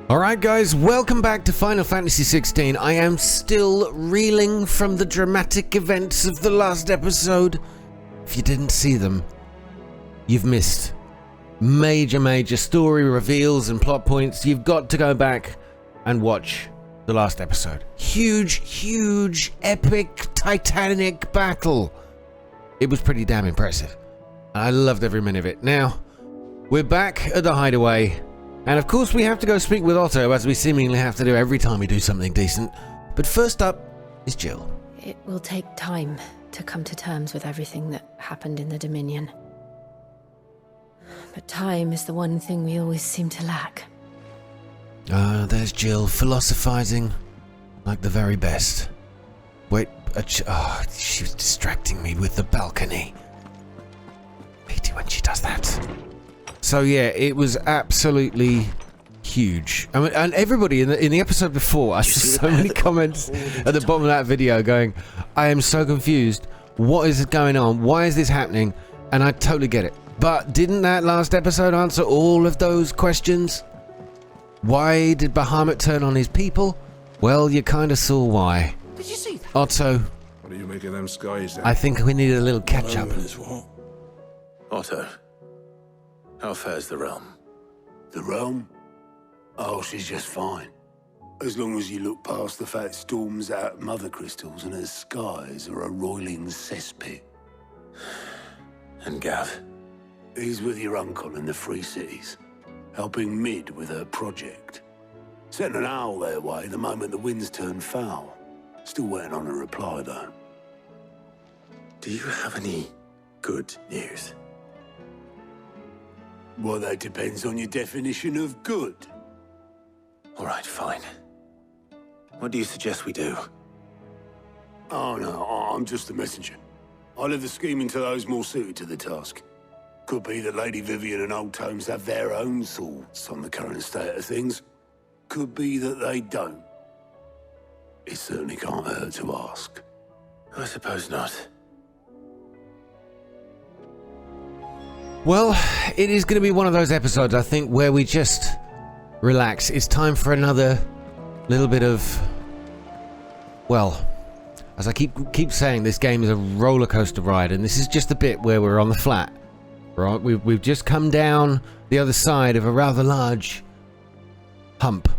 Alright guys, welcome back to Final Fantasy XVI. I am still reeling from the dramatic events of the last episode. If you didn't see them, you've missed major story reveals and plot points. You've got to go back and watch the last episode. Huge, epic, titanic battle. It was pretty damn impressive. I loved every minute of it. Now, we're back at the hideaway. And of course we have to go speak with Otto, as we seemingly have to do every time we do something decent. But first up is Jill. It will take time to come to terms with everything that happened in the Dominion. But time is the one thing we always seem to lack. Ah, there's Jill, philosophizing like the very best. Wait, she was distracting me with the balcony. Hate it when she does that. So yeah, it was absolutely huge. I mean, and everybody in the episode before, I saw so many comments at the bottom of that video going, I am so confused. What is going on? Why is this happening? And I totally get it. But didn't that last episode answer all of those questions? Why did Bahamut turn on his people? Well, you kind of saw why. Did you see that? Otto, What do you make of them skies then? I think we need a little catch up. Otto, how fares the realm? The realm? Oh, she's just fine. As long as you look past the fact storms out mother crystals and her skies are a roiling cesspit. And Gav? He's with your uncle in the Free Cities, helping Mid with her project. Sent an owl their way the moment the winds turned foul. Still waiting on a reply, though. Do you have any good news? Well, that depends on your definition of good. All right, fine. What do you suggest we do? Oh, no, I'm just a messenger. I leave the scheming to those more suited to the task. Could be that Lady Vivian and Old Tomes have their own thoughts on the current state of things. Could be that they don't. It certainly can't hurt to ask. I suppose not. Well, it is going to be one of those episodes, I think, where we just relax. It's time for another little bit of... Well, as I keep saying, this game is a roller coaster ride, and this is just the bit where we're on the flat. Right? We've just come down the other side of a rather large hump.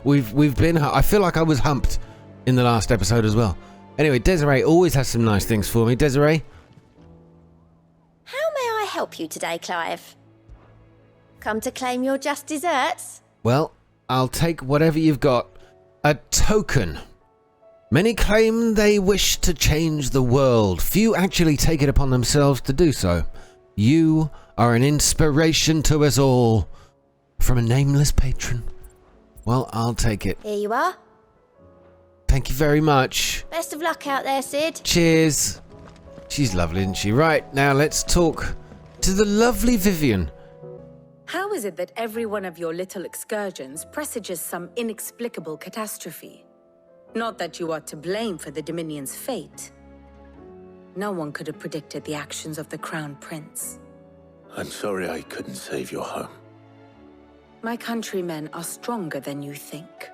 we've been... I feel like I was humped in the last episode as well. Anyway, Desiree always has some nice things for me. Desiree? How may I help you today, Clive? Come to claim your just desserts? Well, I'll take whatever you've got. A token. Many claim they wish to change the world. Few actually take it upon themselves to do so. You are an inspiration to us all. From a nameless patron. Well, I'll take it. Here you are. Thank you very much. Best of luck out there, Sid. Cheers. She's lovely, isn't she? Right, now let's talk to the lovely Vivian. How is it that every one of your little excursions presages some inexplicable catastrophe? Not that you are to blame for the Dominion's fate. No one could have predicted the actions of the Crown Prince. I'm sorry I couldn't save your home. My countrymen are stronger than you think.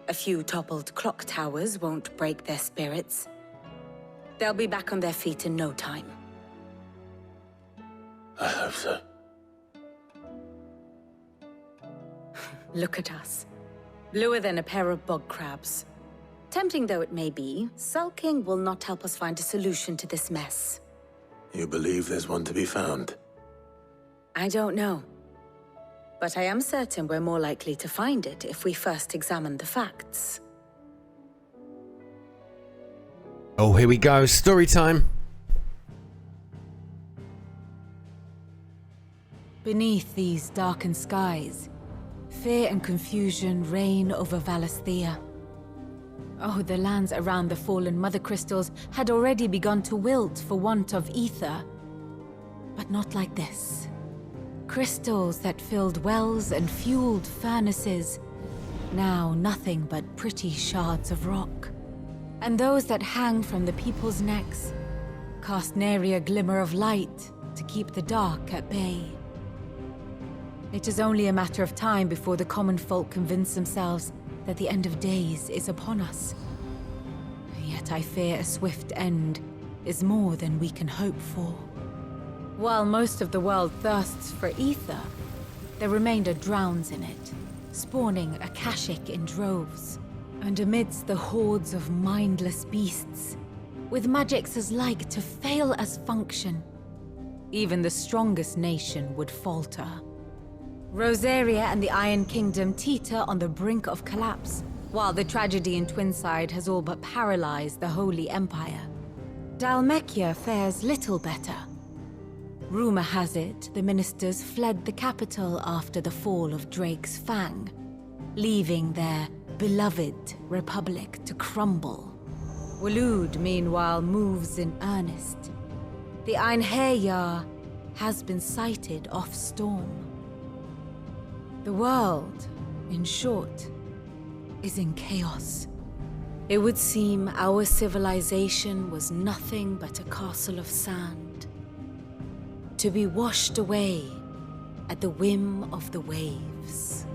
A few toppled clock towers won't break their spirits. They'll be back on their feet in no time. I hope so. Look at us. Bluer than a pair of bog crabs. Tempting though it may be, sulking will not help us find a solution to this mess. You believe there's one to be found? I don't know. But I am certain we're more likely to find it if we first examine the facts. Oh, here we go. Story time. Beneath these darkened skies, fear and confusion reign over Valisthea. Oh, the lands around the fallen mother crystals had already begun to wilt for want of ether. But not like this. Crystals that filled wells and fueled furnaces, now nothing but pretty shards of rock. And those that hang from the people's necks cast nary a glimmer of light to keep the dark at bay. It is only a matter of time before the common folk convince themselves that the end of days is upon us. Yet I fear a swift end is more than we can hope for. While most of the world thirsts for ether, the remainder drowns in it, spawning Akashic in droves. And amidst the hordes of mindless beasts, with magics as like to fail as function, even the strongest nation would falter. Rosaria and the Iron Kingdom teeter on the brink of collapse, while the tragedy in Twinside has all but paralyzed the Holy Empire. Dalmekia fares little better. Rumor has it the ministers fled the capital after the fall of Drake's Fang, leaving their beloved republic to crumble. Waloed, meanwhile, moves in earnest. The Einherjar has been sighted off Storm. The world, in short, is in chaos. It would seem our civilization was nothing but a castle of sand, to be washed away at the whim of the waves.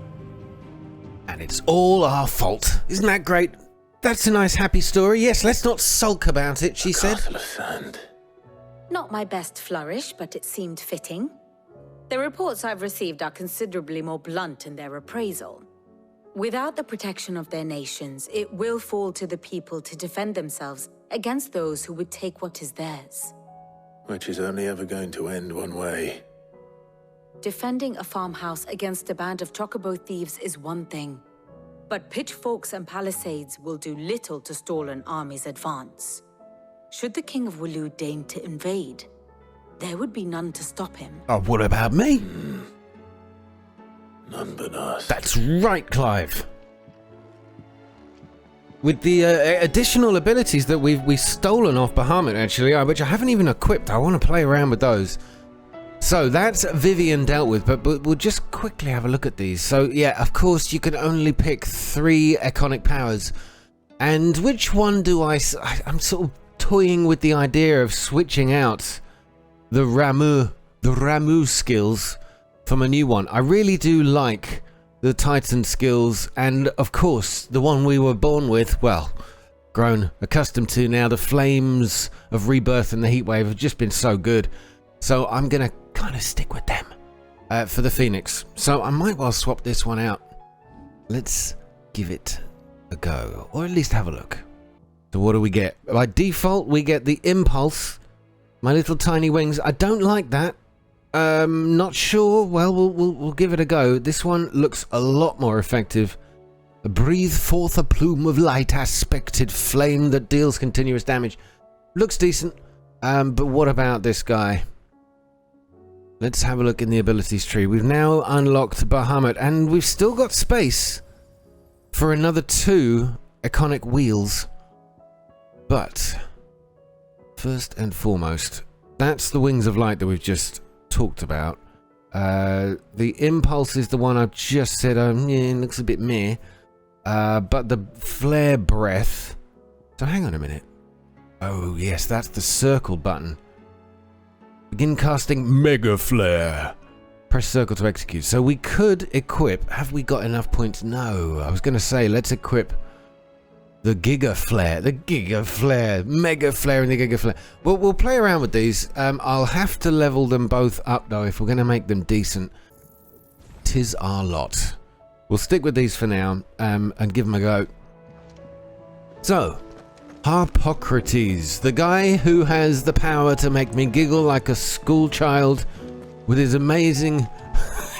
And it's all our fault. Isn't that great? That's a nice happy story. Yes, let's not sulk about it, she said. Castle of sand. Not my best flourish, but it seemed fitting. The reports I've received are considerably more blunt in their appraisal. Without the protection of their nations, it will fall to the people to defend themselves against those who would take what is theirs. Which is only ever going to end one way. Defending a farmhouse against a band of chocobo thieves is one thing, but pitchforks and palisades will do little to stall an army's advance. Should the King of Waloed deign to invade, there would be none to stop him. Oh, what about me? None but us. That's right, Clive. With the additional abilities that we've stolen off Bahamut, actually, which I haven't even equipped. I want to play around with those. So that's Vivian dealt with, but we'll just quickly have a look at these. So yeah, of course, you can only pick 3 iconic powers. And which one do I'm sort of toying with the idea of switching out the Ramu skills from a new one. I really do like the Titan skills, and of course, the one we were born with, well, grown accustomed to now, the flames of rebirth and the heatwave have just been so good. So I'm going to kind of stick with them for the Phoenix. So I might well swap this one out. Let's give it a go, or at least have a look. So what do we get? By default, we get the Impulse. My little tiny wings. I don't like that. Not sure. Well, we'll give it a go. This one looks a lot more effective. Breathe forth a plume of light aspected flame that deals continuous damage. Looks decent. But what about this guy? Let's have a look in the abilities tree. We've now unlocked Bahamut, and we've still got space for another 2 iconic wheels. But first and foremost, that's the Wings of Light that we've just talked about. The Impulse is the one I've just said, yeah, it looks a bit meh. But the Flare Breath... So hang on a minute. Oh yes, that's the circle button. Begin casting Mega Flare. Press circle to execute. So we could equip... Have we got enough points? No. I was going to say, let's equip the Giga Flare. The Giga Flare. Mega Flare and the Giga Flare. Well, we'll play around with these. I'll have to level them both up, though, if we're going to make them decent. 'Tis our lot. We'll stick with these for now, and give them a go. So, Harpocrates, the guy who has the power to make me giggle like a school child with his amazing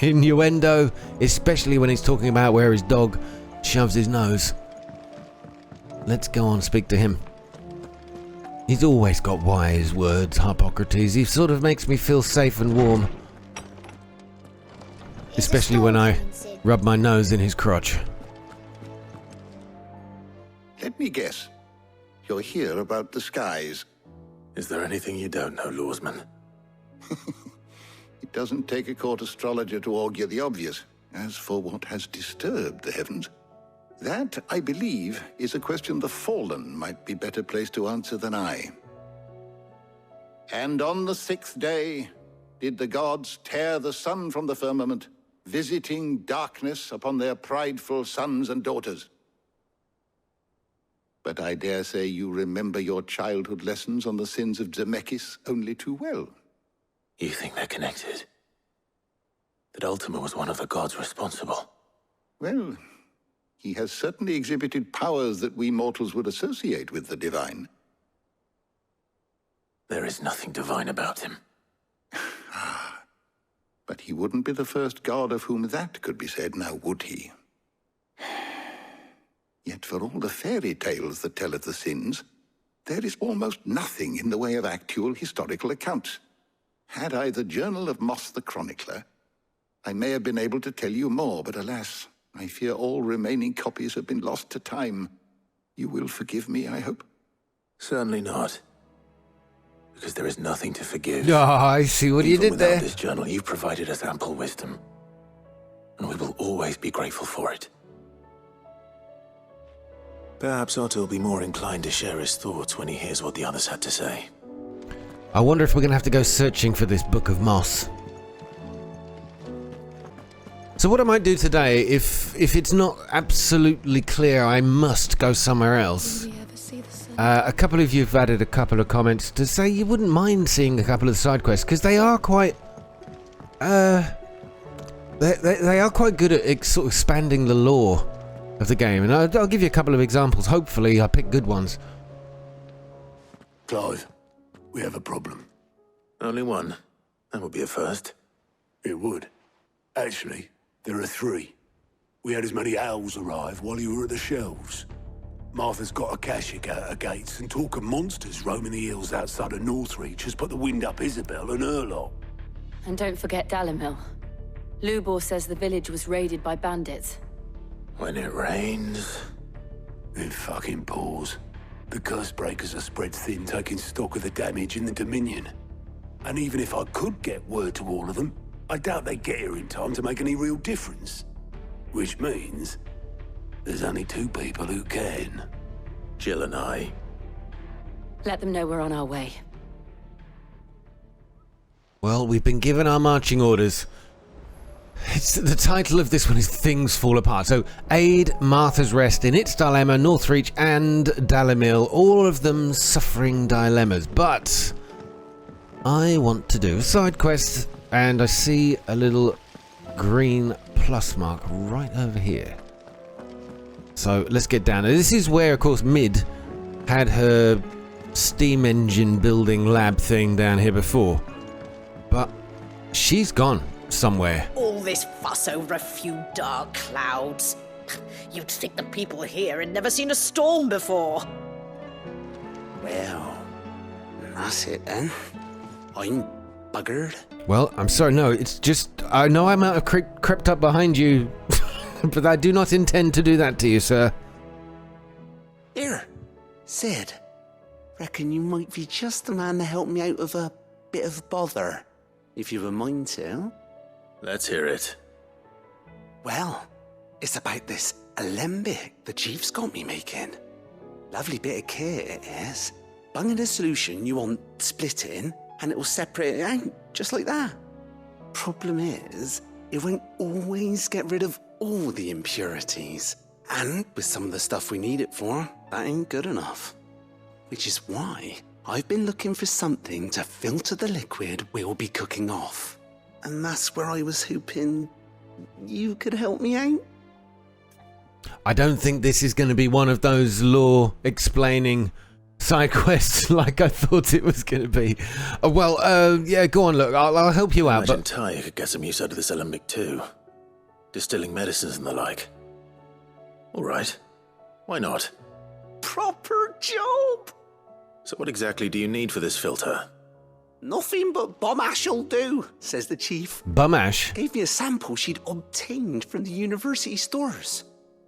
innuendo, especially when he's talking about where his dog shoves his nose. Let's go on, speak to him. He's always got wise words, Harpocrates. He sort of makes me feel safe and warm. Especially when I rub my nose in his crotch. Let me guess. You're here about the skies. Is there anything you don't know, Lawsman? It doesn't take a court astrologer to augur the obvious. As for what has disturbed the heavens, that, I believe, is a question the Fallen might be better placed to answer than I. And on the 6th day, did the gods tear the sun from the firmament visiting darkness upon their prideful sons and daughters. But I dare say you remember your childhood lessons on the sins of Zemeckis only too well. You think they're connected? That Ultima was one of the gods responsible? Well, he has certainly exhibited powers that we mortals would associate with the divine. There is nothing divine about him. But he wouldn't be the first god of whom that could be said, now would he? Yet for all the fairy tales that tell of the sins, there is almost nothing in the way of actual historical accounts. Had I the Journal of Moss the Chronicler, I may have been able to tell you more, but alas, I fear all remaining copies have been lost to time. You will forgive me, I hope? Certainly not. Because there is nothing to forgive. Oh, I see what you did without there. this journal, you've provided us ample wisdom. And we will always be grateful for it. Perhaps Otto will be more inclined to share his thoughts when he hears what the others had to say. I wonder if we're going to have to go searching for this Book of Moss. So what I might do today, if it's not absolutely clear, I must go somewhere else. A couple of you have added a couple of comments to say you wouldn't mind seeing a couple of the side quests, because they are quite... They are quite good at sort of expanding the lore of the game, and I'll give you a couple of examples. Hopefully I pick good ones. Clive, we have a problem. Only one. That would be a first. It would. Actually, there are three. We had as many owls arrive while you were at the shelves. Martha's got a cashier out her gates, and talk of monsters roaming the hills outside of Northreach has put the wind up Isabel and her lot. And don't forget Dalimil. Lubor says the village was raided by bandits. When it rains... It fucking pours. The curse breakers are spread thin, taking stock of the damage in the Dominion. And even if I could get word to all of them, I doubt they'd get here in time to make any real difference. Which means... there's only two people who can. Jill and I. Let them know we're on our way. Well, we've been given our marching orders. The title of this one is Things Fall Apart. So, aid Martha's Rest in its dilemma, Northreach and Dalimil, all of them suffering dilemmas. But I want to do a side quest, and I see a little green plus mark right over here. So let's get down. This is where, of course, Mid had her steam engine building lab thing down here before. But she's gone somewhere. All this fuss over a few dark clouds. You'd think the people here had never seen a storm before. Well, that's it then. I'm buggered. Well, I'm sorry, no, it's just... I know I might have crept up behind you, but I do not intend to do that to you, sir. Here, Sid. Reckon you might be just the man to help me out of a bit of bother, if you've a mind to. Let's hear it. Well, it's about this alembic the chief's got me making. Lovely bit of kit it is. Bunging a solution you want splitting, and it will separate it out, just like that. Problem is, it won't always get rid of all the impurities. And with some of the stuff we need it for, that ain't good enough. Which is why I've been looking for something to filter the liquid we'll be cooking off. And that's where I was hoping you could help me out. I don't think this is going to be one of those lore-explaining side quests like I thought it was going to be. Yeah, go on, look, I'll help you out. Imagine Ty could get some use out of this alembic too. Distilling medicines and the like. All right. Why not? Proper job! So what exactly do you need for this filter? Nothing but bum ash'll do, says the chief. Bum ash? Gave me a sample she'd obtained from the university stores.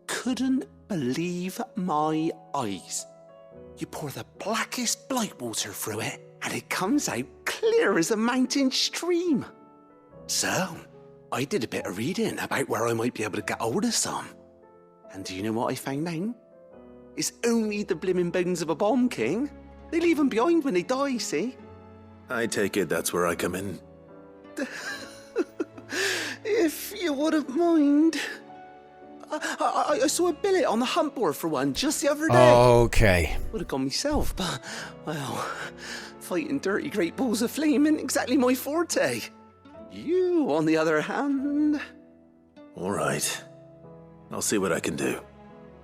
Couldn't believe my eyes. You pour the blackest blight water through it, and it comes out clear as a mountain stream. So, I did a bit of reading about where I might be able to get hold of some. And do you know what I found out? It's only the blimmin' bones of a bomb king. They leave them behind when they die, see? I take it that's where I come in. If you wouldn't mind. I saw a billet on the hunt board for one just the other day. Okay. Would have gone myself, but, well, fighting dirty great balls of flame isn't exactly my forte. You, on the other hand... All right. I'll see what I can do.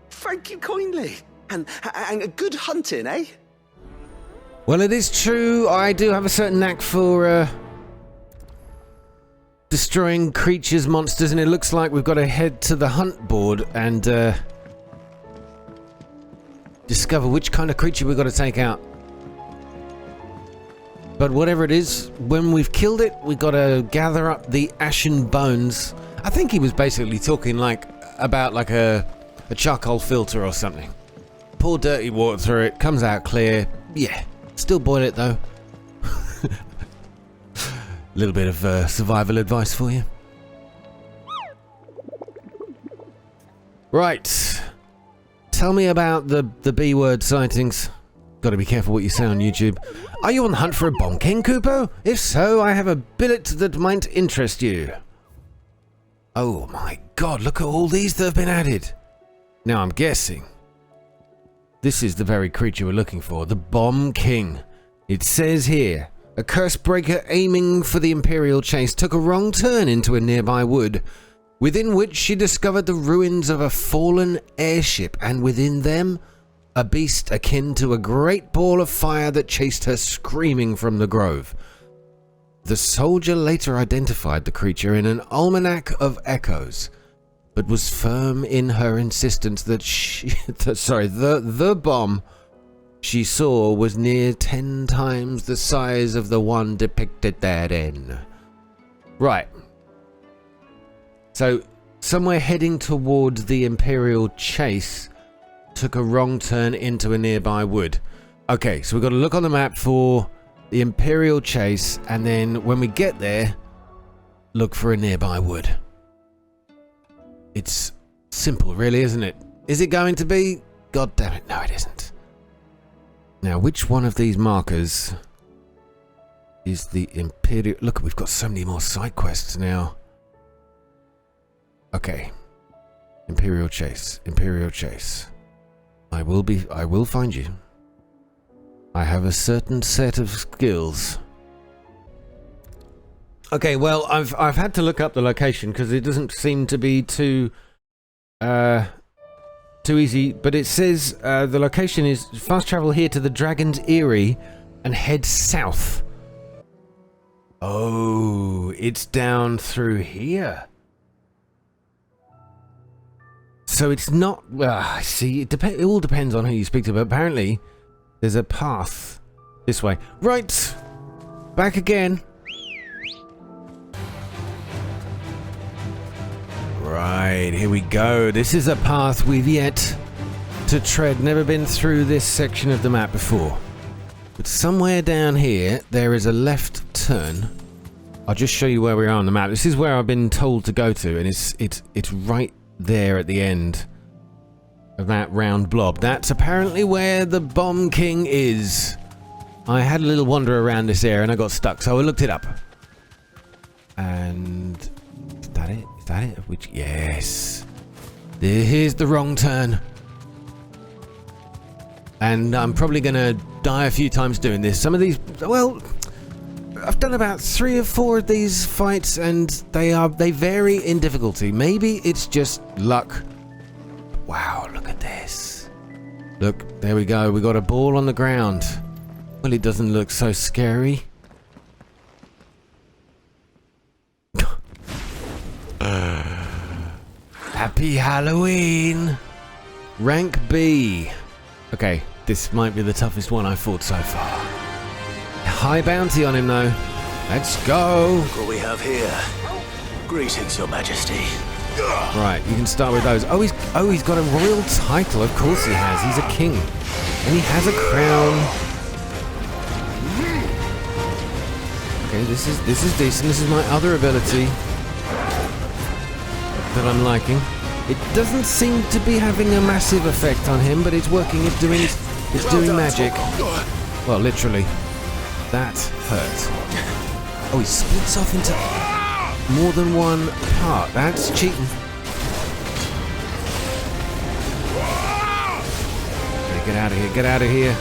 Thank you kindly. And good hunting, eh? Well, it is true. I do have a certain knack for destroying creatures, monsters, and it looks like we've got to head to the hunt board and discover which kind of creature we've got to take out. But whatever it is, when we've killed it, we've got to gather up the ashen bones. I think he was basically talking about a charcoal filter or something. Pour dirty water through it, comes out clear. Yeah, still boil it though. A little bit of survival advice for you. Right. Tell me about the B-word sightings. Got to be careful what you say on YouTube. Are you on the hunt for a Bomb King, Kupo? If so, I have a billet that might interest you. Oh my god, look at all these that have been added. Now I'm guessing this is the very creature we're looking for, the Bomb King. It says here, a curse breaker aiming for the Imperial chase took a wrong turn into a nearby wood, within which she discovered the ruins of a fallen airship, and within them, a beast akin to a great ball of fire that chased her screaming from the grove. The soldier later identified the creature in an almanac of echoes, but was firm in her insistence that the bomb she saw was near 10 times the size of the one depicted therein. Right. So, somewhere heading towards the Imperial chase took a wrong turn into a nearby wood. Okay, so we've got to look on the map for the Imperial chase, and then when we get there, look for a nearby wood. It's simple, really, isn't it? Is it going to be? God damn it, no it isn't. Now, which one of these markers is the Imperial... Look, we've got so many more side quests now. Okay. Imperial chase. Imperial chase. I will find you. I have a certain set of skills. Okay, well, I've had to look up the location because it doesn't seem to be too easy, but it says the location is fast travel here to the Dragon's Eyrie and head south. Oh, it's down through here. So it's not... see, it all depends on who you speak to, but apparently there's a path this way. Right, back again. Right, here we go. This is a path we've yet to tread. Never been through this section of the map before. But somewhere down here, there is a left turn. I'll just show you where we are on the map. This is where I've been told to go to, and it's right there at the end of that round blob. That's apparently where the Bomb King is. I had a little wander around this area and I got stuck, so I looked it up. And... is that it? Is that it? Which... yes. Here's the wrong turn. And I'm probably going to die a few times doing this. Some of these... well... I've done about 3 or 4 of these fights and they vary in difficulty. Maybe it's just luck. Wow, look at this. Look, there we go. We got a ball on the ground. Well, it doesn't look so scary. Happy Halloween. Rank B. Okay, this might be the toughest one I've fought so far. High bounty on him, though. Let's go. Look what we have here. Greetings, Your Majesty. Right, you can start with those. Oh, he's got a royal title. Of course he has. He's a king, and he has a crown. Okay, this is decent. This is my other ability that I'm liking. It doesn't seem to be having a massive effect on him, but it's working. It's doing magic. Well, literally. That hurt. Oh, he splits off into... more than one part. That's cheating. Okay, get out of here, get out of here.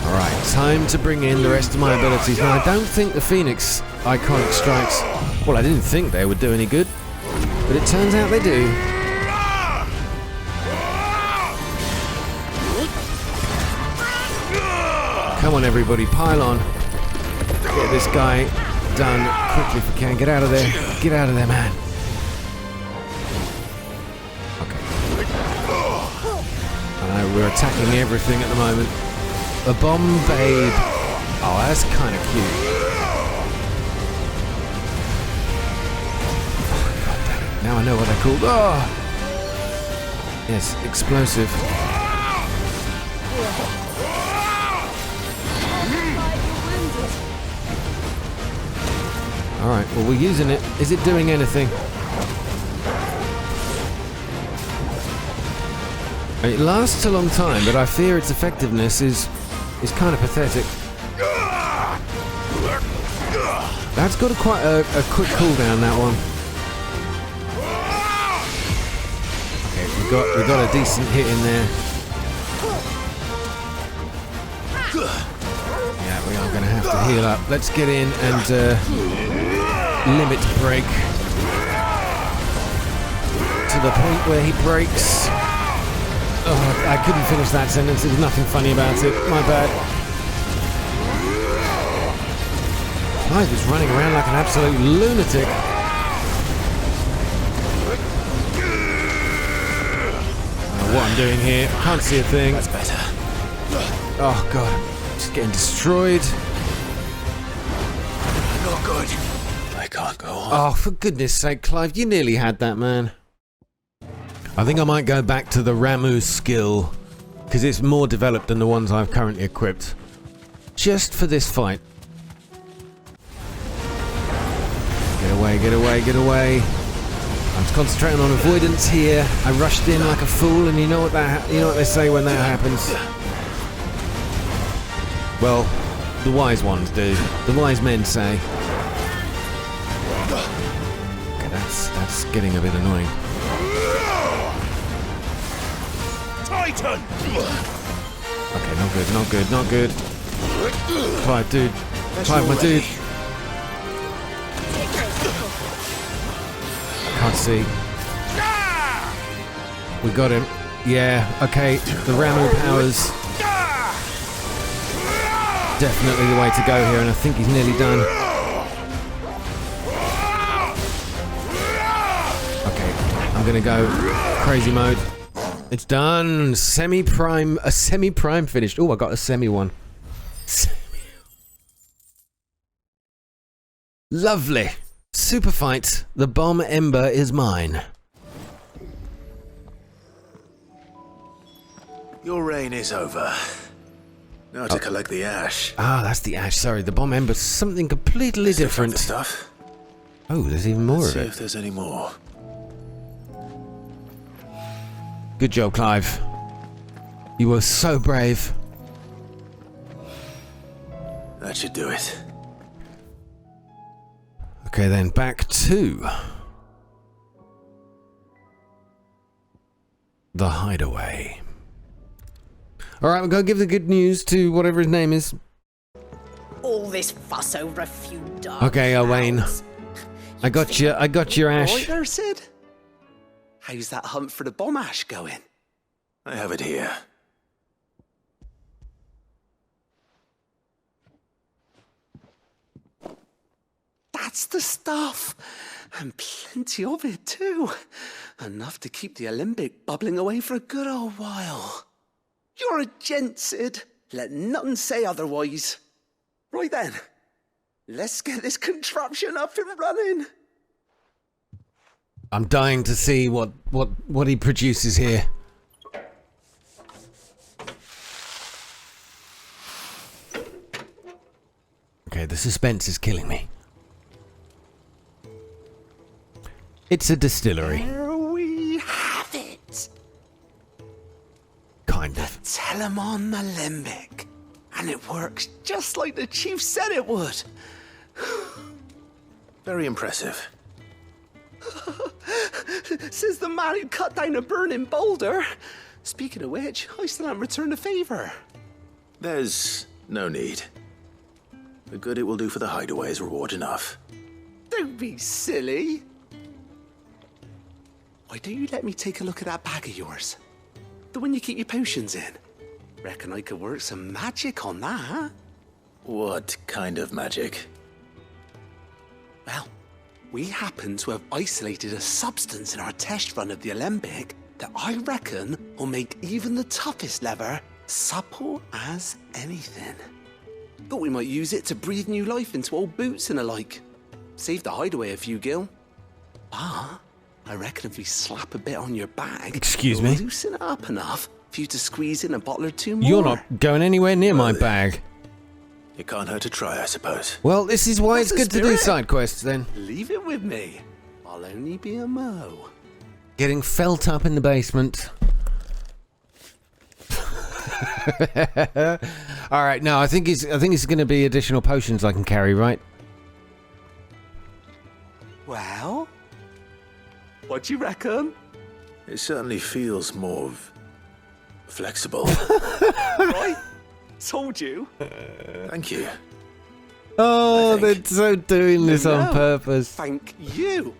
Alright, time to bring in the rest of my abilities. Now, I don't think the Phoenix iconic strikes... Well, I didn't think they would do any good, but it turns out they do. Come on, everybody, pile on. Get this guy done quickly if we can. Get out of there. Get out of there, man. Okay. I know, we're attacking everything at the moment. A bomb babe. Oh, that's kind of cute. Oh, God damn it. Now I know what they're called. Oh! Yes, explosive. Alright, well, we're using it. Is it doing anything? It lasts a long time, but I fear its effectiveness is kind of pathetic. That's got quite a quick cooldown, that one. Okay, we got a decent hit in there. Yeah, we are going to have to heal up. Let's get in and limit break to the point where he breaks. Oh, I couldn't finish that sentence. There was nothing funny about it. My bad. Clive is running around like an absolute lunatic. I don't know what I'm doing here. I can't see a thing. That's better. Oh, God. Just getting destroyed. Not good. I can't go on. Oh, for goodness sake, Clive, you nearly had that, man. I think I might go back to the Ramu skill, because it's more developed than the ones I've currently equipped. Just for this fight. Get away, get away, get away. I'm concentrating on avoidance here. I rushed in like a fool, and you know what they say when that happens. Well, the wise ones do. The wise men say. Okay, that's getting a bit annoying. Titan! Okay, not good, not good, not good. Clive, dude. Clive, my dude. Can't see. We got him. Yeah, okay. The Ramu powers. Definitely the way to go here, and I think he's nearly done. Okay, I'm gonna go crazy mode. It's done. A semi-prime finished. Oh, I got a semi one. Lovely. Super fight. The bomb ember is mine. Your reign is over. Now to collect the ash. Ah, that's the ash. Sorry, the bomb ember's something completely different. The stuff. Oh, there's even more Let's of see it. if there's any more. Good job, Clive. You were so brave. That should do it. Okay, then back to the hideaway. All right, we're going to give the good news to whatever his name is. All this fuss over a few dark Okay, Owain. clouds. I got you. I got your ash. Right there, Sid. How's that hunt for the bomb ash going? I have it here. That's the stuff. And plenty of it, too. Enough to keep the Olympic bubbling away for a good old while. You're a gent, Sid. Let nothing say otherwise. Right then, let's get this contraption up and running. I'm dying to see what he produces here. Okay, the suspense is killing me. It's a distillery. There we have it. Kind of. Telemon Alembic. And it works just like the chief said it would. Very impressive. Says the man who cut down a burning boulder. Speaking of which, I still haven't returned the favor. There's no need. The good it will do for the hideaway is reward enough. Don't be silly. Why don't you let me take a look at that bag of yours? The one you keep your potions in. Reckon I could work some magic on that. What kind of magic? Well, we happen to have isolated a substance in our test run of the Alembic that I reckon will make even the toughest leather supple as anything. Thought we might use it to breathe new life into old boots and the like. Save the hideaway a few gil. But I reckon if we slap a bit on your bag, Excuse it'll me? loosen it up enough for you to squeeze in a bottle or two more. You're not going anywhere near my bag. It can't hurt to try, I suppose. Well, this is why That's it's the good to do spirit. side quests then. Leave it with me. I'll only be a mo. Getting felt up in the basement. All right, no, I think it's going to be additional potions I can carry, right? Well, what do you reckon? It certainly feels more flexible. Right? Told you. Thank you. Oh, they're so doing this on No, purpose. Thank you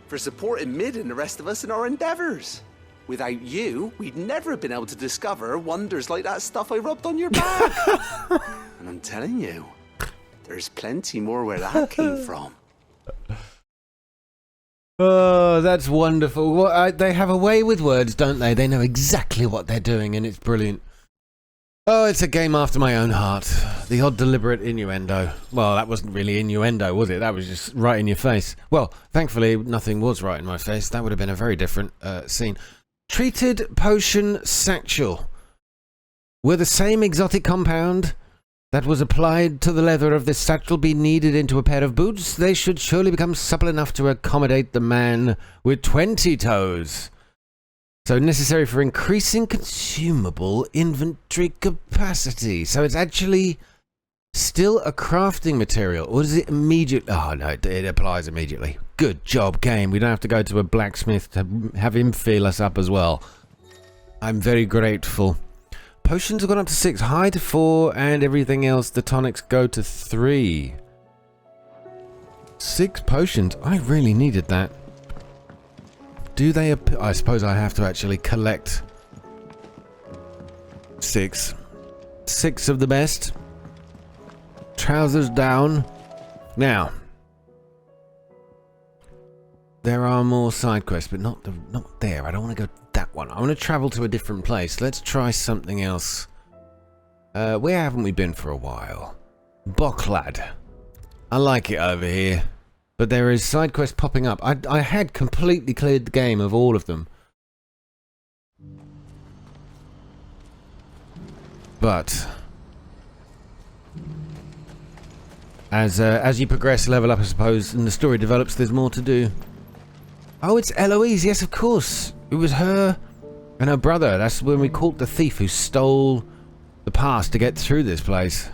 for supporting Mid and the rest of us in our endeavours. Without you, we'd never have been able to discover wonders like that stuff I rubbed on your back. And I'm telling you, there's plenty more where that came from. Oh, that's wonderful. Well, they have a way with words, don't they? They know exactly what they're doing, and it's brilliant. Oh, it's a game after my own heart. The odd deliberate innuendo. Well, that wasn't really innuendo, was it? That was just right in your face. Well, thankfully, nothing was right in my face. That would have been a very different scene. Treated potion satchel. Were the same exotic compound that was applied to the leather of this satchel be kneaded into a pair of boots, they should surely become supple enough to accommodate the man with 20 toes. So necessary for increasing consumable inventory capacity. So it's actually still a crafting material. Or does it immediately... Oh, no, it applies immediately. Good job, game. We don't have to go to a blacksmith to have him fill us up as well. I'm very grateful. Potions have gone up to 6, high to 4, and everything else, the tonics go to 3. 6 potions. I really needed that. Do they... I suppose I have to actually collect 6. 6 of the best. Trousers down. Now, there are more side quests, but not there. I don't want to go that one. I want to travel to a different place. Let's try something else. Where haven't we been for a while? Bocklad. I like it over here. But there is side quest popping up. I had completely cleared the game of all of them. But as you progress, level up, I suppose, and the story develops, there's more to do. Oh, it's Eloise. Yes, of course. It was her and her brother. That's when we caught the thief who stole the pass to get through this place.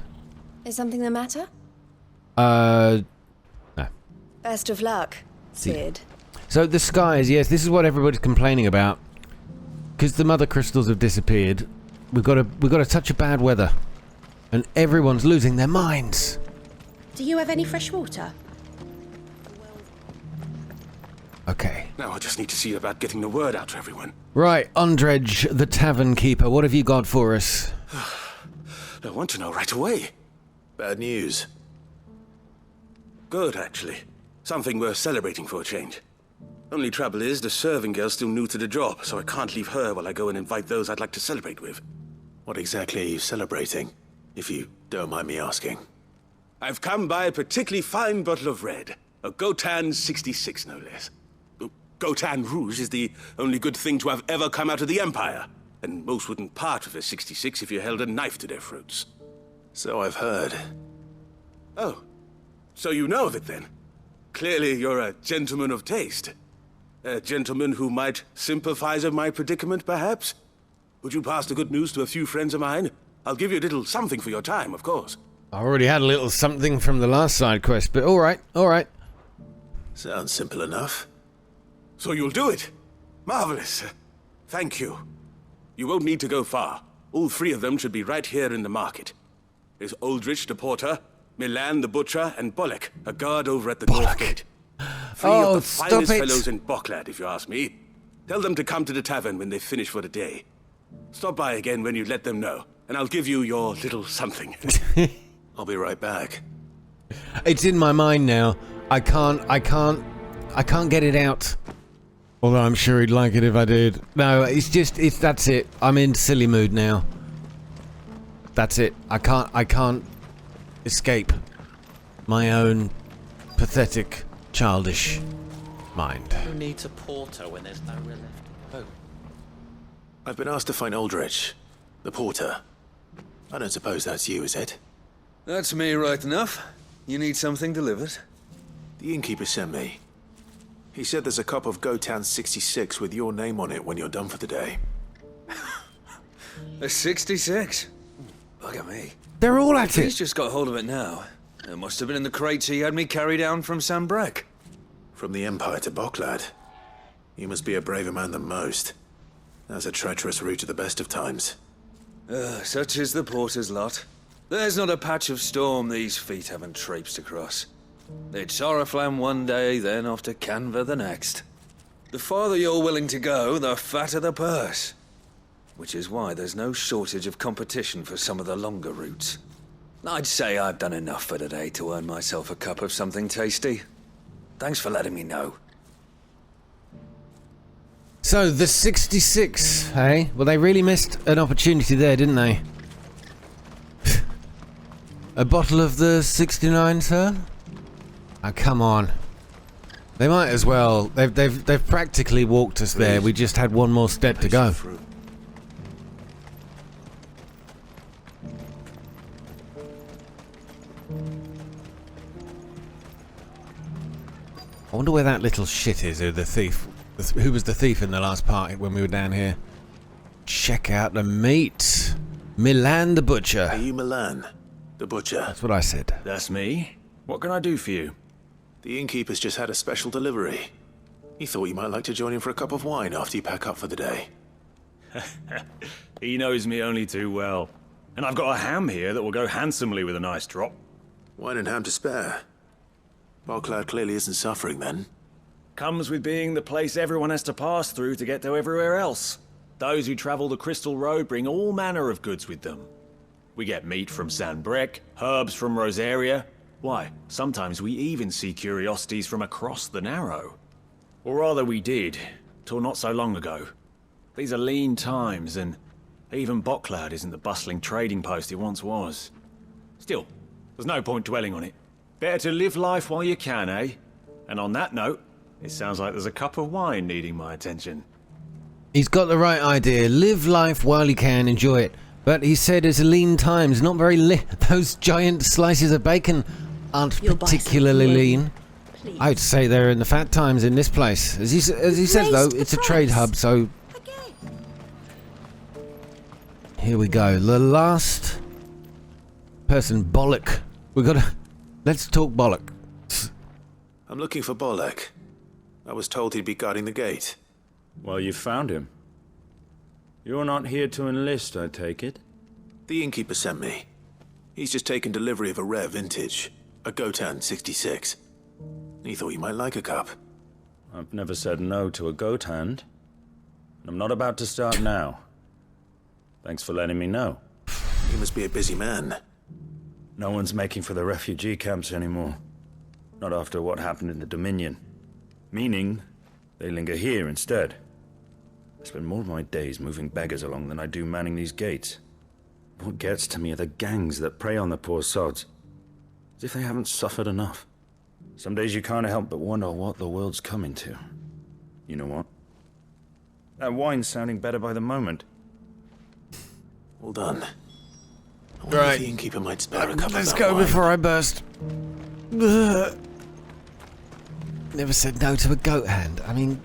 Is something the matter? No. Best of luck, Sid. So the skies, yes, this is what everybody's complaining about. Because the mother crystals have disappeared. We've got a touch of bad weather. And everyone's losing their minds. Do you have any fresh water? Okay. Now I just need to see about getting the word out to everyone. Right, Ondrej, the tavern keeper, what have you got for us? I want to know right away. Bad news. Good, actually. Something worth celebrating for a change. Only trouble is, the serving girl's still new to the job, so I can't leave her while I go and invite those I'd like to celebrate with. What exactly are you celebrating, if you don't mind me asking? I've come by a particularly fine bottle of red. A Gotan 66, no less. Gotan Rouge is the only good thing to have ever come out of the Empire, and most wouldn't part with a 66 if you held a knife to their throats. So I've heard. Oh, so you know of it then? Clearly you're a gentleman of taste. A gentleman who might sympathize with my predicament, perhaps? Would you pass the good news to a few friends of mine? I'll give you a little something for your time, of course. I already had a little something from the last side quest, but alright, alright. Sounds simple enough. So you'll do it? Marvelous. Thank you. You won't need to go far. All three of them should be right here in the market. There's Aldrich the porter, Milan the butcher, and Bollock, a guard over at the north gate. Three of the finest fellows in Boklad, if you ask me. Tell them to come to the tavern when they finish for the day. Stop by again when you let them know, and I'll give you your little something. I'll be right back. It's in my mind now. I can't get it out. Although I'm sure he'd like it if I did. No, that's it. I'm in silly mood now. That's it. I can't escape my own pathetic, childish mind. Who needs a porter when there's nowhere left to go? I've been asked to find Aldrich, the porter. I don't suppose that's you, is it? That's me right enough. You need something delivered? The innkeeper sent me. He said there's a cup of Gotan 66 with your name on it when you're done for the day. A 66? Look at me. They're all at it. He's just got hold of it now. It must have been in the crates he had me carry down from Sanbrek. From the Empire to Boklad. You must be a braver man than most. That's a treacherous route at the best of times. Such is the porter's lot. There's not a patch of storm these feet haven't traipsed across. It's Oriflamme one day, then off to Canva the next. The farther you're willing to go, the fatter the purse. Which is why there's no shortage of competition for some of the longer routes. I'd say I've done enough for today to earn myself a cup of something tasty. Thanks for letting me know. So, the 66, hey? Well, they really missed an opportunity there, didn't they? A bottle of the 69, sir? Oh, come on. They might as well. They've practically walked us there. We just had one more step to go. I wonder where that little shit is, or the thief. Who was the thief in the last part when we were down here? Check out the meat. Milan the butcher. Are you Milan, the butcher? That's what I said. That's me. What can I do for you? The innkeeper's just had a special delivery. He thought you might like to join him for a cup of wine after you pack up for the day. He knows me only too well. And I've got a ham here that will go handsomely with a nice drop. Wine and ham to spare. Boklad clearly isn't suffering then. Comes with being the place everyone has to pass through to get to everywhere else. Those who travel the Crystal Road bring all manner of goods with them. We get meat from Sanbrek, herbs from Rosaria. Why, sometimes we even see curiosities from across the Narrow. Or rather we did, till not so long ago. These are lean times, and even Boklad isn't the bustling trading post it once was. Still, there's no point dwelling on it. Better to live life while you can, eh? And on that note, it sounds like there's a cup of wine needing my attention. He's got the right idea. Live life while you can, enjoy it. But he said it's lean times, not very those giant slices of bacon aren't particularly lean. Please. I'd say they're in the fat times in this place. As he says though, it's a trade hub, so... Here we go. The last person, Bollock. Let's talk Bollock. I'm looking for Bollock. I was told he'd be guarding the gate. Well, you found him. You're not here to enlist, I take it? The innkeeper sent me. He's just taken delivery of a rare vintage, a Gotan 66. He thought you might like a cup. I've never said no to a goat hand. And I'm not about to start now. Thanks for letting me know. You must be a busy man. No one's making for the refugee camps anymore. Not after what happened in the Dominion. Meaning, they linger here instead. I spend more of my days moving beggars along than I do manning these gates. What gets to me are the gangs that prey on the poor sods. As if they haven't suffered enough. Some days you can't help but wonder what the world's coming to. You know what? That wine's sounding better by the moment. Well done. I wonder if the innkeeper might spare a cup of that Let's go wine. before I burst. Ugh. Never said no to a goat hand. I mean...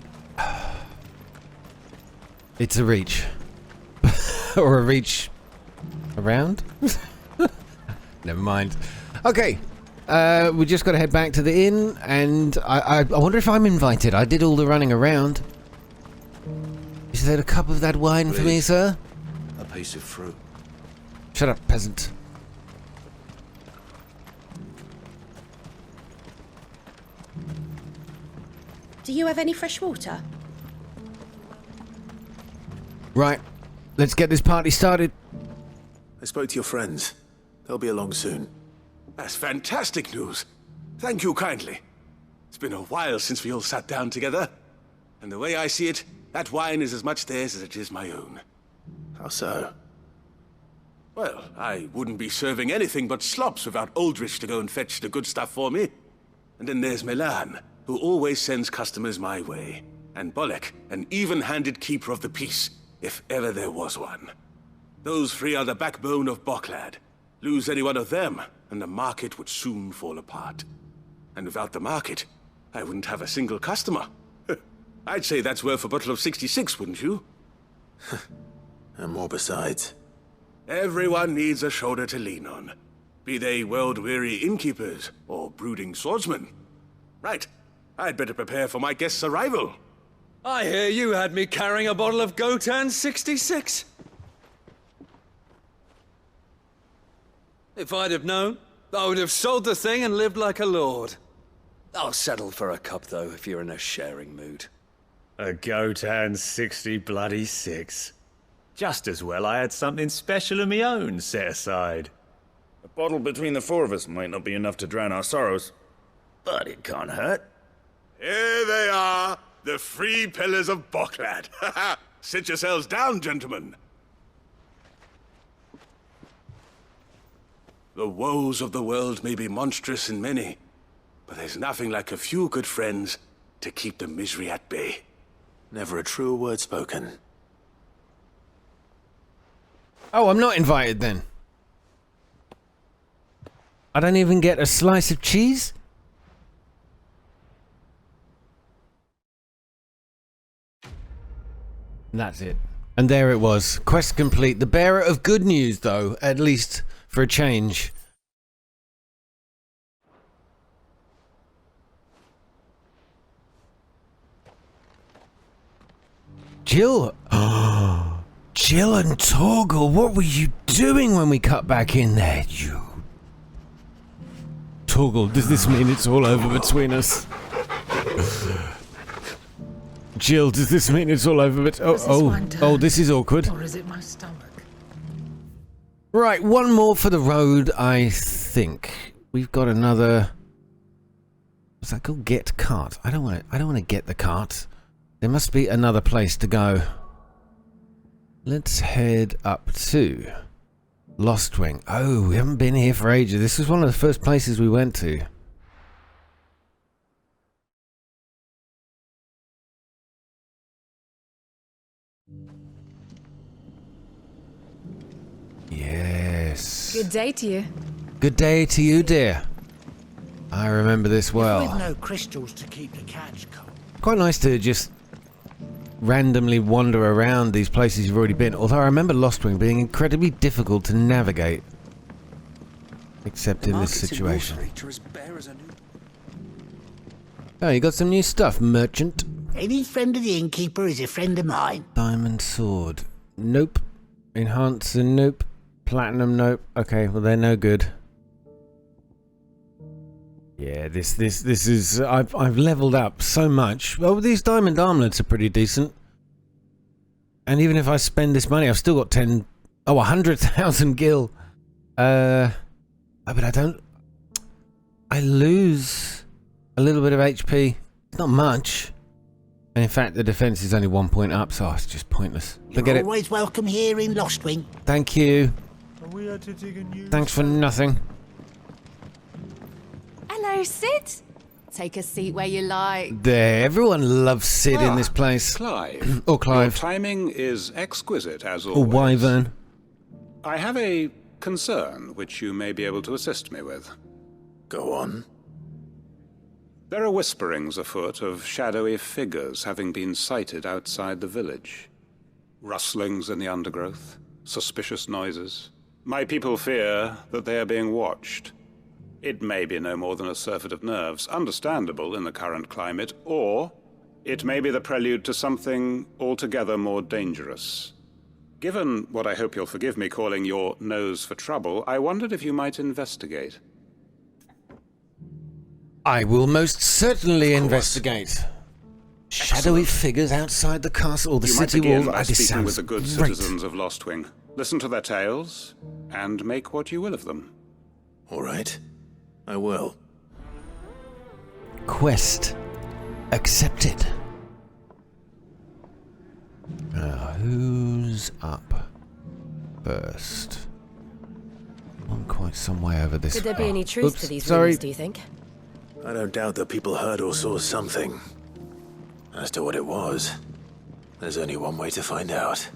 It's a reach. Or a reach Around? Never mind. Okay. We just got to head back to the inn, and I wonder if I'm invited. I did all the running around. Is there a cup of that wine for me, sir? A piece of fruit. Shut up, peasant. Do you have any fresh water? Right. Let's get this party started. I spoke to your friends. They'll be along soon. That's fantastic news. Thank you kindly. It's been a while since we all sat down together. And the way I see it, that wine is as much theirs as it is my own. How so? Well, I wouldn't be serving anything but slops without Aldrich to go and fetch the good stuff for me. And then there's Milan, who always sends customers my way. And Bolek, an even-handed keeper of the peace, if ever there was one. Those three are the backbone of Boklad. Lose any one of them, and the market would soon fall apart. And without the market, I wouldn't have a single customer. I'd say that's worth a bottle of 66, wouldn't you? And more besides. Everyone needs a shoulder to lean on. Be they world-weary innkeepers or brooding swordsmen. Right. I'd better prepare for my guest's arrival. I hear you had me carrying a bottle of Gotan 66. If I'd have known, I would have sold the thing and lived like a lord. I'll settle for a cup, though, if you're in a sharing mood. A Gotan 60 bloody 6. Just as well I had something special of my own set aside. A bottle between the four of us might not be enough to drown our sorrows, but it can't hurt. Here they are, the three pillars of Boklad. Sit yourselves down, gentlemen. The woes of the world may be monstrous and many, but there's nothing like a few good friends to keep the misery at bay. Never a truer word spoken. Oh, I'm not invited then. I don't even get a slice of cheese? And that's it. And there it was. Quest complete. The bearer of good news, though, at least for a change. Jill. Jill and Torgal, what were you doing when we cut back in there, you? Torgal, does this mean it's all over between us? Jill, does this mean it's all over oh, this is awkward. Or is it my stomach? Right, one more for the road, I think. We've got another. What's that called? Get cart. I don't want to get the cart. There must be another place to go. Let's head up to Lost Wing. Oh, we haven't been here for ages. This was one of the first places we went to. Yes. Good day to you. Good day to you, dear. I remember this well. With no crystals to keep the catch cold. Quite nice to just randomly wander around these places you've already been. Although I remember Lost Wing being incredibly difficult to navigate. Except in this situation. Oh, you got some new stuff, merchant. Any friend of the innkeeper is a friend of mine. Diamond sword. Nope. Enhancer, nope. Platinum, nope. Okay, well they're no good. Yeah, this is I've leveled up so much. Well, these diamond armlets are pretty decent. And even if I spend this money, I've still got 100,000 gil. But I lose a little bit of HP. It's not much. And in fact, the defense is only 1 point up, so it's just pointless. Forget You're always welcome here in Lost Wing. Thank you. We had to dig a new Thanks for nothing. Hello, Sid. Take a seat where you like. There, everyone loves Sid in this place. Clive. Or Clive. Your timing is exquisite, as Or always. Wyvern. I have a concern which you may be able to assist me with. Go on. There are whisperings afoot of shadowy figures having been sighted outside the village. Rustlings in the undergrowth, suspicious noises, My people fear that they are being watched. It may be no more than a surfeit of nerves, understandable in the current climate, or it may be the prelude to something altogether more dangerous. Given what I hope you'll forgive me calling your nose for trouble, I wondered if you might investigate. I will most certainly investigate. Shadowy figures outside the castle or the You city might begin wall. by This speaking with sounds the good great. citizens of Lostwing. Listen to their tales, and make what you will of them. All right. I will. Quest accepted. Who's up first? I'm quite some way over this. Could there be any truth to these rumors, do you think? I don't doubt that people heard or saw something. As to what it was, there's only one way to find out.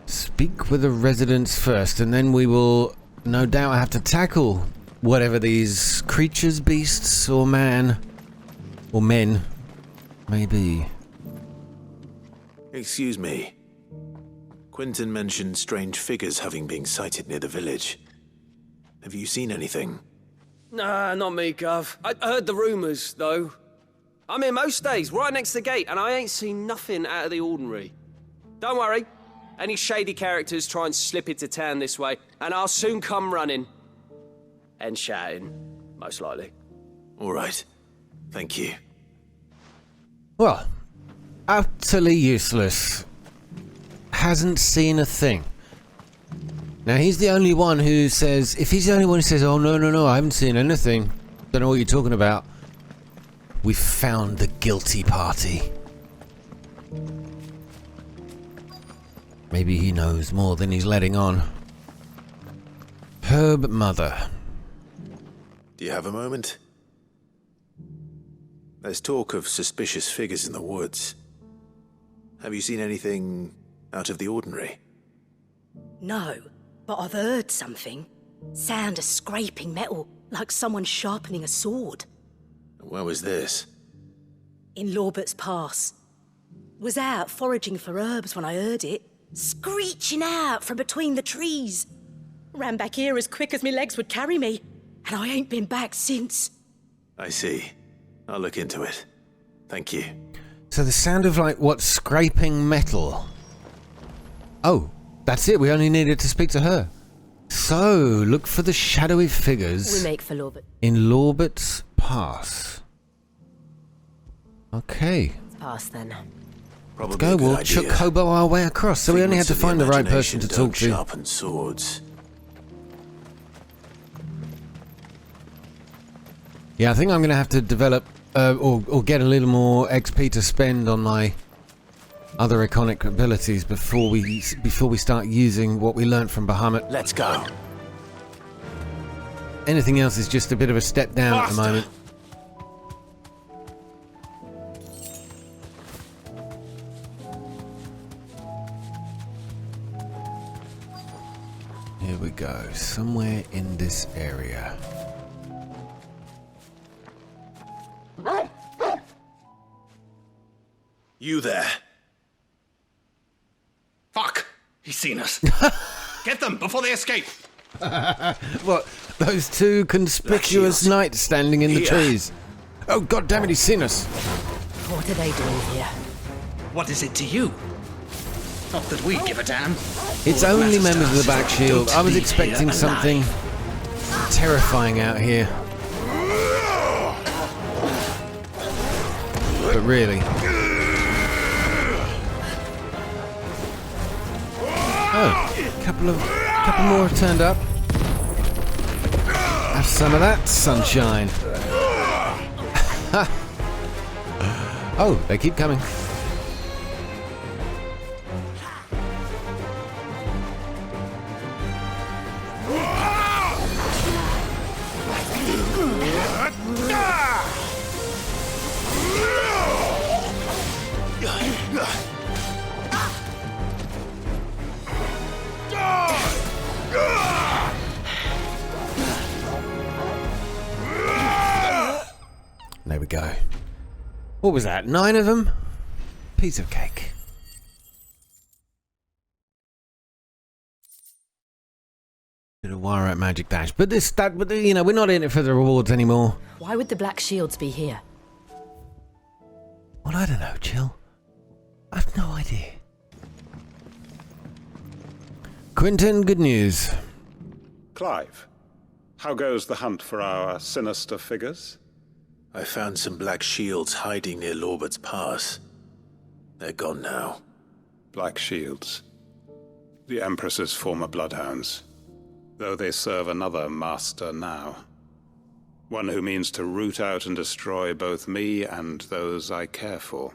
Speak with the residents first, and then we will no doubt have to tackle whatever these creatures, beasts, or men may be. Excuse me. Quentin mentioned strange figures having been sighted near the village. Have you seen anything? Nah, not me, Gov. I heard the rumours, though. I'm here most days, right next to the gate, and I ain't seen nothing out of the ordinary. Don't worry. Any shady characters try and slip into town this way, and I'll soon come running. And shouting, most likely. All right. Thank you. Well, utterly useless. Hasn't seen a thing. Now, he's the only one who says... If he's the only one who says, oh, no, I haven't seen anything. Don't know what you're talking about. We found the guilty party. Maybe he knows more than he's letting on. Herb Mother. Do you have a moment? There's talk of suspicious figures in the woods. Have you seen anything out of the ordinary? No, but I've heard something. Sound of scraping metal, like someone sharpening a sword. Where was this? In Lorbert's Pass. Was out foraging for herbs when I heard it, screeching out from between the trees. Ran back here as quick as my legs would carry me, and I ain't been back since. I see. I'll look into it. Thank you. So the sound of, like, what, scraping metal? Oh, that's it. We only needed to speak to her. So, look for the shadowy figures We make for Lorbert. in Lorbert's Pass. Okay. Pass then. Let's go. We'll chuck hobo our way across. So we only had to find the right person to talk to. Sharpen swords. Yeah, I think I'm going to have to develop or get a little more XP to spend on my other iconic abilities before we start using what we learned from Bahamut. Let's go. Anything else is just a bit of a step down at the moment. Here we go. Somewhere in this area. You there. Fuck! He's seen us. Get them before they escape. What? Those two conspicuous knights standing in the trees. Oh, God damn it, he's seen us. What are they doing here? What is it to you? Not that we give a damn. It's All that only matters members to of us the back is shield. don't I was leave expecting here something alive. terrifying out here. But really. Oh, a couple more have turned up. Have some of that sunshine. Oh, they keep coming. There we go. What was that? 9 of them? Piece of cake. wire at Magic Dash. But we're not in it for the rewards anymore. Why would the Black Shields be here? Well, I don't know, Jill. I've no idea. Quentin, good news. Clive, how goes the hunt for our sinister figures? I found some black shields hiding near Lorbert's Pass. They're gone now. Black shields. The Empress's former bloodhounds. Though they serve another master now. One who means to root out and destroy both me and those I care for.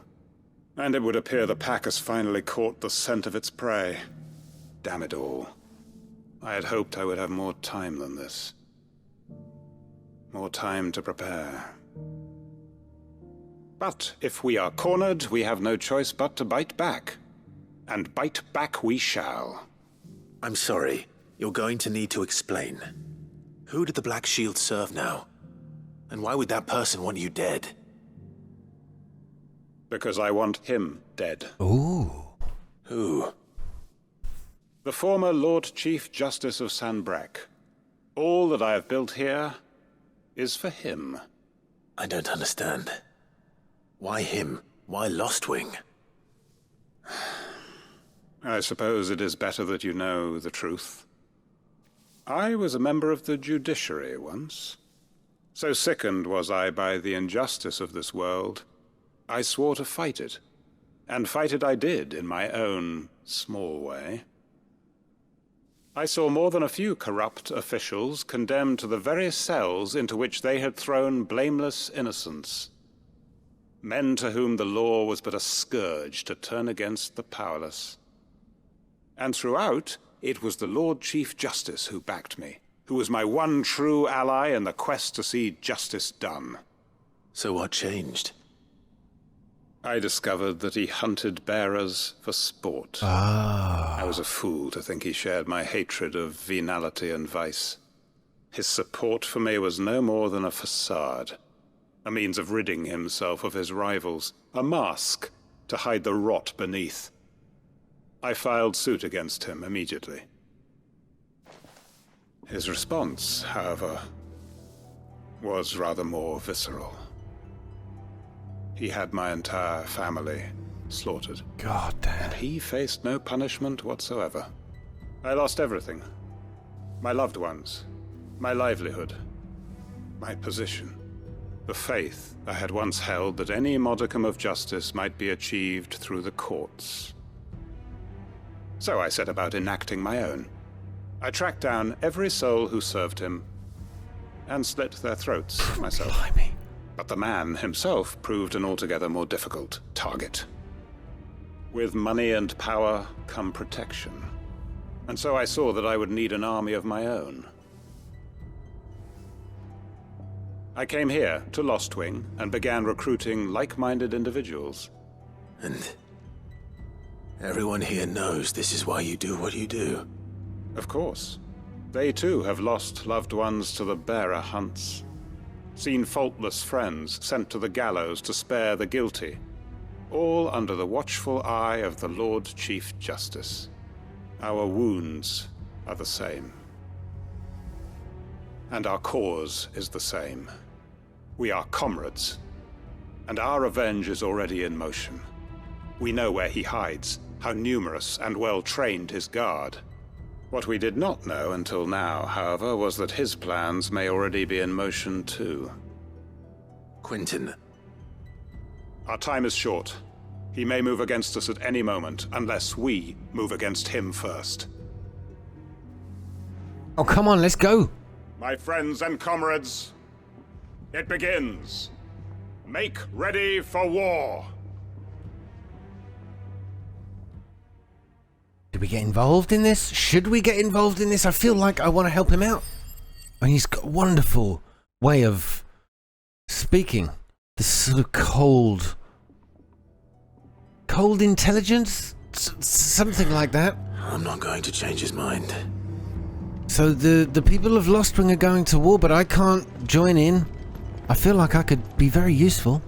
And it would appear the pack has finally caught the scent of its prey. Damn it all. I had hoped I would have more time than this. More time to prepare. But if we are cornered, we have no choice but to bite back. And bite back we shall. I'm sorry. You're going to need to explain. Who did the Black Shield serve now? And why would that person want you dead? Because I want him dead. Ooh. Who? The former Lord Chief Justice of Sanbreque. All that I have built here is for him. I don't understand. Why him? Why Lostwing? I suppose it is better that you know the truth. I was a member of the judiciary once. So sickened was I by the injustice of this world, I swore to fight it. And fight it I did, in my own small way. I saw more than a few corrupt officials condemned to the very cells into which they had thrown blameless innocents. Men to whom the law was but a scourge to turn against the powerless. And throughout, it was the Lord Chief Justice who backed me, who was my one true ally in the quest to see justice done. So what changed? I discovered that he hunted bearers for sport. Ah. I was a fool to think he shared my hatred of venality and vice. His support for me was no more than a facade, a means of ridding himself of his rivals, a mask to hide the rot beneath. I filed suit against him immediately. His response, however, was rather more visceral. He had my entire family slaughtered. God damn. And he faced no punishment whatsoever. I lost everything. My loved ones, my livelihood, my position, the faith I had once held that any modicum of justice might be achieved through the courts. So I set about enacting my own. I tracked down every soul who served him and slit their throats myself. Blimey. But the man himself proved an altogether more difficult target. With money and power come protection. And so I saw that I would need an army of my own. I came here to Lostwing and began recruiting like-minded individuals. And everyone here knows this is why you do what you do. Of course. They too have lost loved ones to the bearer hunts. Seen faultless friends sent to the gallows to spare the guilty. All under the watchful eye of the Lord Chief Justice. Our wounds are the same. And our cause is the same. We are comrades. And our revenge is already in motion. We know where he hides, how numerous and well-trained his guard. What we did not know until now, however, was that his plans may already be in motion too. Quentin. Our time is short. He may move against us at any moment, unless we move against him first. Oh, come on, let's go. My friends and comrades, it begins. Make ready for war. Did we get involved in this? Should we get involved in this? I feel like I want to help him out. And he's got a wonderful way of speaking. This sort of cold intelligence? Something like that. I'm not going to change his mind. So the people of Lostwing are going to war, but I can't join in. I feel like I could be very useful.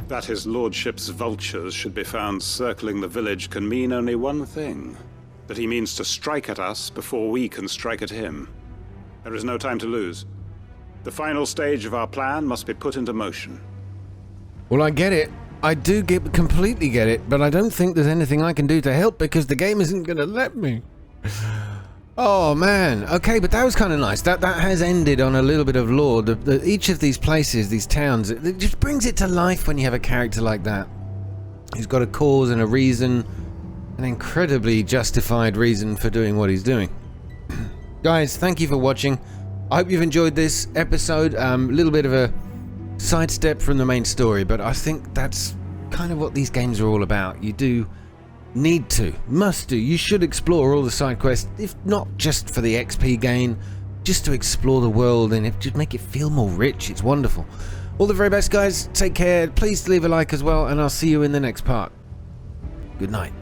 That his lordship's vultures should be found circling the village can mean only one thing. that he means to strike at us before we can strike at him. There is no time to lose. The final stage of our plan must be put into motion. Well, I get it. I do completely get it, but I don't think there's anything I can do to help because the game isn't going to let me. Oh man, okay, but that was kind of nice. That has ended on a little bit of lore. Each of these places, these towns, it just brings it to life when you have a character like that. He's got a cause and a reason, an incredibly justified reason for doing what he's doing. Guys, thank you for watching. I hope you've enjoyed this episode. A little bit of a sidestep from the main story, but I think that's kind of what these games are all about. You do need to, must do, you should explore all the side quests, if not just for the XP gain, just to explore the world and just make it feel more rich. It's wonderful. All the very best, guys. Take care. Please leave a like as well, and I'll see you in the next part. Good night.